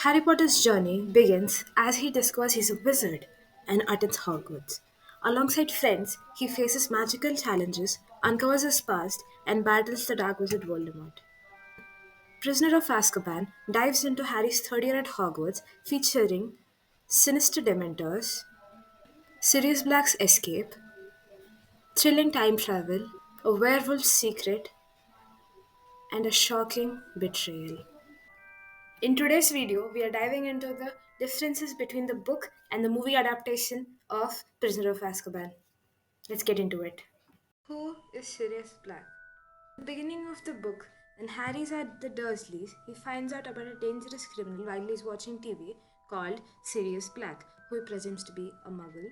Harry Potter's journey begins as he discovers he's a wizard and attends Hogwarts. Alongside friends, he faces magical challenges, uncovers his past, and battles the Dark Wizard Voldemort. Prisoner of Azkaban dives into Harry's third year at Hogwarts, featuring sinister Dementors, Sirius Black's escape, thrilling time travel, a werewolf's secret, and a shocking betrayal. In today's video, we are diving into the differences between the book and the movie adaptation of Prisoner of Azkaban. Let's get into it. Who is Sirius Black? At the beginning of the book, when Harry's at the Dursleys, he finds out about a dangerous criminal while he's watching TV called Sirius Black, who he presumes to be a muggle.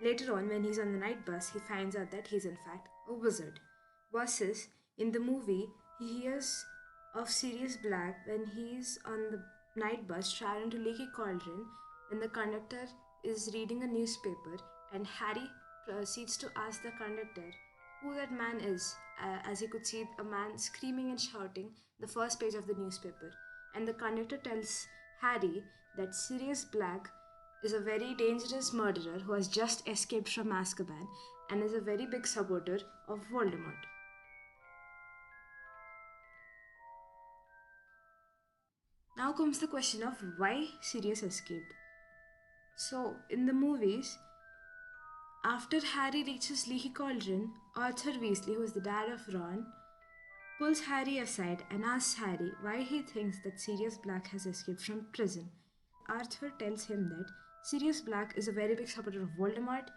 Later on, when he's on the night bus, he finds out that he's in fact a wizard. Versus, in the movie, he hears of Sirius Black when he's on the night bus traveling to Leaky Cauldron when the conductor is reading a newspaper and Harry proceeds to ask the conductor who that man is, as he could see a man screaming and shouting the first page of the newspaper. And the conductor tells Harry that Sirius Black is a very dangerous murderer who has just escaped from Azkaban and is a very big supporter of Voldemort. Now comes the question of why Sirius escaped. So, in the movies, after Harry reaches Leaky Cauldron, Arthur Weasley, who is the dad of Ron, pulls Harry aside and asks Harry why he thinks that Sirius Black has escaped from prison. Arthur tells him that Sirius Black is a very big supporter of Voldemort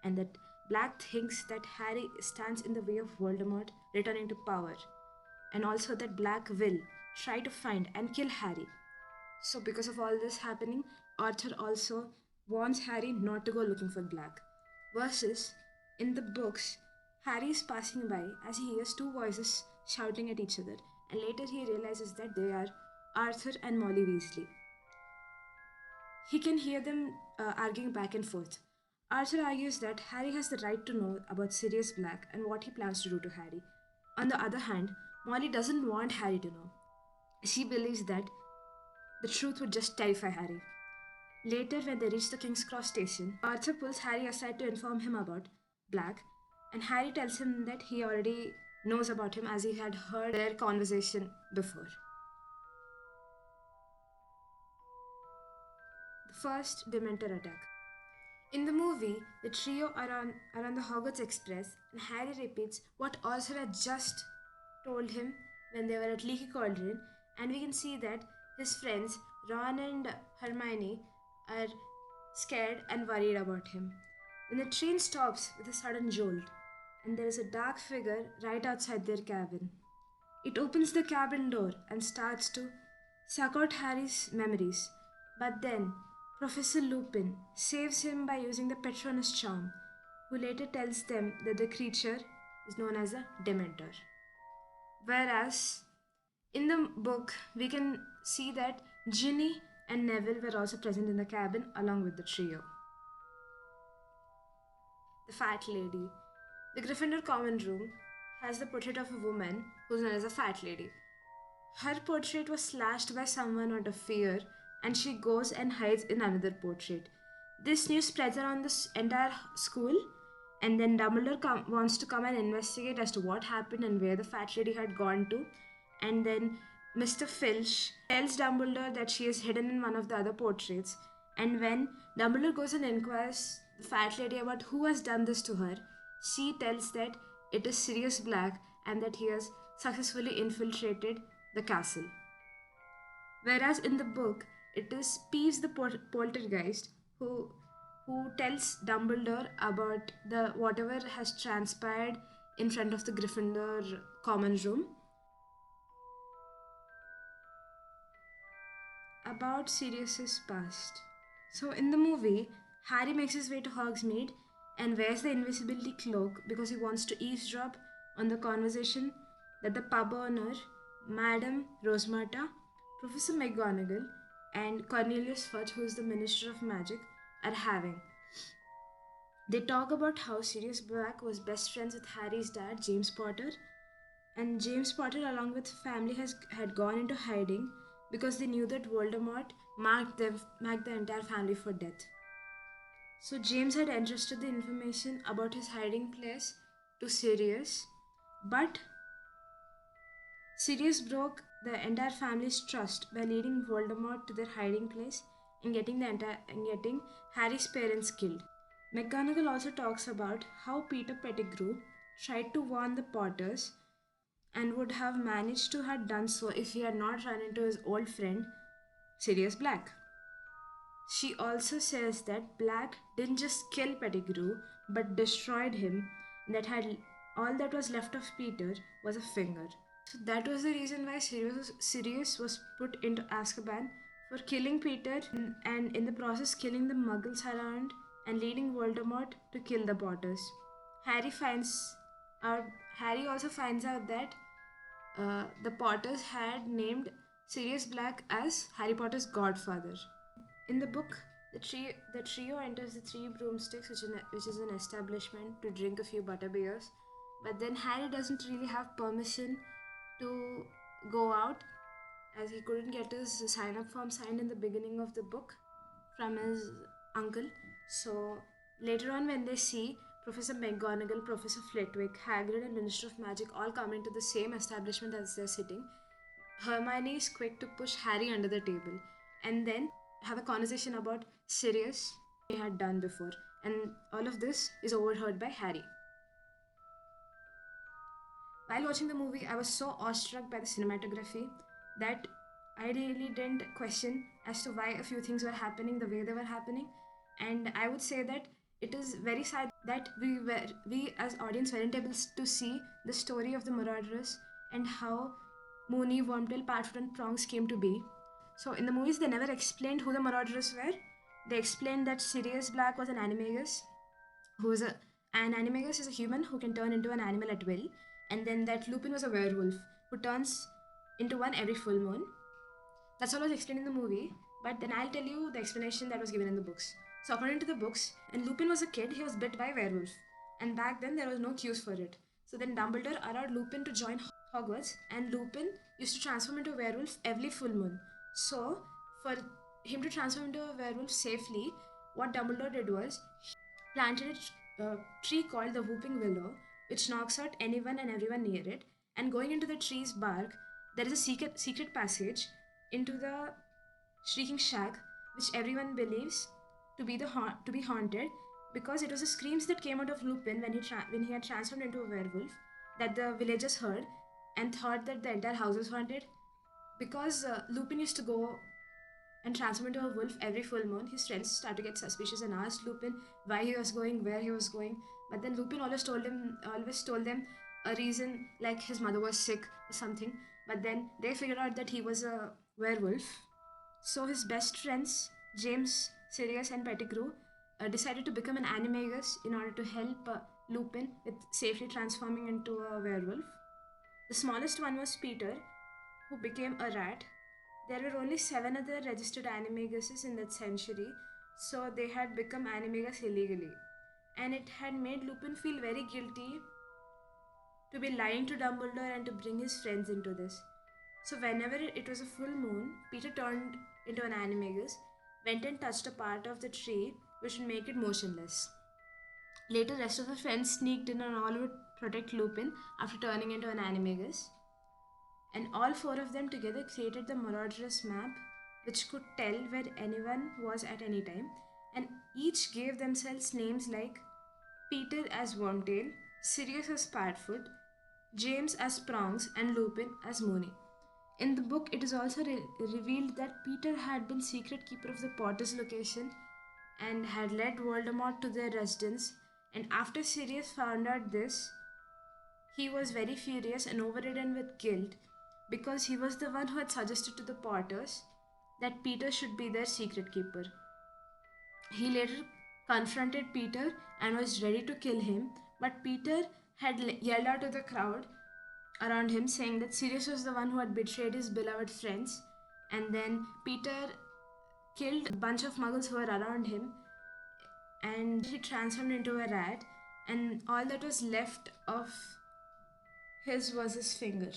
and that Black thinks that Harry stands in the way of Voldemort returning to power, and also that Black will try to find and kill Harry. So, because of all this happening, Arthur also warns Harry not to go looking for Black. Versus, in the books, Harry is passing by as he hears two voices shouting at each other, and later he realizes that they are Arthur and Molly Weasley. He can hear them arguing back and forth. Arthur argues that Harry has the right to know about Sirius Black and what he plans to do to Harry. On the other hand, Molly doesn't want Harry to know. She believes that the truth would just terrify Harry. Later, when they reach the King's Cross station, Arthur pulls Harry aside to inform him about Black, and Harry tells him that he already knows about him as he had heard their conversation before. The first Dementor attack. In the movie, the trio are on the Hogwarts Express, and Harry repeats what Arthur had just told him when they were at Leaky Cauldron, and we can see that his friends Ron and Hermione are scared and worried about him. When the train stops with a sudden jolt, and there is a dark figure right outside their cabin. It opens the cabin door and starts to suck out Harry's memories. But then, Professor Lupin saves him by using the Patronus charm, who later tells them that the creature is known as a Dementor. Whereas, in the book, we can see that Ginny and Neville were also present in the cabin along with the trio. The Fat Lady. The Gryffindor common room has the portrait of a woman who's known as a Fat Lady. Her portrait was slashed by someone out of fear, and she goes and hides in another portrait. This news spreads around the entire school, and then Dumbledore wants to come and investigate as to what happened and where the Fat Lady had gone to. And then Mr. Filch tells Dumbledore that she is hidden in one of the other portraits. And when Dumbledore goes and inquires the Fat Lady about who has done this to her, she tells that it is Sirius Black and that he has successfully infiltrated the castle. Whereas in the book, it is Peeves the poltergeist who tells Dumbledore about the whatever has transpired in front of the Gryffindor common room about Sirius's past. So in the movie, Harry makes his way to Hogsmeade and wears the invisibility cloak because he wants to eavesdrop on the conversation that the pub owner, Madame Rosemarta, Professor McGonagall, and Cornelius Fudge, who is the Minister of Magic, are having. They talk about how Sirius Black was best friends with Harry's dad, James Potter, and James Potter, along with family, had gone into hiding because they knew that Voldemort marked the entire family for death. So James had entrusted the information about his hiding place to Sirius, but Sirius broke the entire family's trust by leading Voldemort to their hiding place and getting Harry's parents killed. McGonagall also talks about how Peter Pettigrew tried to warn the Potters and would have managed to have done so if he had not run into his old friend Sirius Black. She also says that Black didn't just kill Pettigrew but destroyed him, and that had all that was left of Peter was a finger. So that was the reason why Sirius was put into Azkaban for killing Peter and in the process killing the muggles around and leading Voldemort to kill the Potters. Harry finds out Harry also finds out that the Potters had named Sirius Black as Harry Potter's godfather. In the book, the trio enters the Three Broomsticks, which is an establishment to drink a few butterbeers. But then Harry doesn't really have permission to go out, as he couldn't get his sign up form signed in the beginning of the book from his uncle. So later on, when they see Professor McGonagall, Professor Flitwick, Hagrid, and Minister of Magic all come into the same establishment as they're sitting, Hermione is quick to push Harry under the table and then have a conversation about Sirius they had done before. And all of this is overheard by Harry. While watching the movie, I was so awestruck by the cinematography that I really didn't question as to why a few things were happening the way they were happening. And I would say that it is very sad that we as audience weren't able to see the story of the Marauders and how Moony, Wormtail, Padfoot, and Prongs came to be. So in the movies, they never explained who the Marauders were. They explained that Sirius Black was an animagus, who is an animagus is a human who can turn into an animal at will, and then that Lupin was a werewolf who turns into one every full moon. That's all was explained in the movie, but then I'll tell you the explanation that was given in the books. So according to the books, when Lupin was a kid, he was bit by a werewolf, and back then there was no cures for it. So then Dumbledore allowed Lupin to join Hogwarts, and Lupin used to transform into a werewolf every full moon. So for him to transform into a werewolf safely, what Dumbledore did was planted a tree called the Whooping Willow, which knocks out anyone and everyone near it. And going into the tree's bark, there is a secret passage into the Shrieking Shack, which everyone believes to be haunted because it was the screams that came out of Lupin when he had transformed into a werewolf that the villagers heard and thought that the entire house was haunted. Because Lupin used to go and transform into a wolf every full moon, his friends started to get suspicious and asked Lupin why he was going, where he was going. But then Lupin always told them a reason like his mother was sick or something. But then they figured out that he was a werewolf. So his best friends, James, Sirius, and Pettigrew, decided to become an animagus in order to help Lupin with safely transforming into a werewolf. The smallest one was Peter, who became a rat. There were only 7 other registered animaguses in that century, so they had become animagus illegally. And it had made Lupin feel very guilty to be lying to Dumbledore and to bring his friends into this. So whenever it was a full moon, Peter turned into an animagus, went and touched a part of the tree which would make it motionless. Later, rest of the friends sneaked in and all would protect Lupin after turning into an animagus. And all 4 of them together created the Marauders map, which could tell where anyone was at any time, and each gave themselves names like Peter as Wormtail, Sirius as Padfoot, James as Prongs, and Lupin as Moony. In the book, it is also revealed that Peter had been secret keeper of the Potter's location and had led Voldemort to their residence. And after Sirius found out this, he was very furious and overridden with guilt because he was the one who had suggested to the Potters that Peter should be their secret keeper. He later confronted Peter and was ready to kill him, but Peter had yelled out to the crowd around him saying that Sirius was the one who had betrayed his beloved friends, and then Peter killed a bunch of muggles who were around him and he transformed into a rat, and all that was left of his was his finger.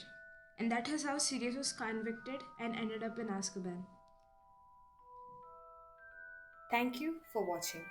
And that is how Sirius was convicted and ended up in Azkaban. Thank you for watching.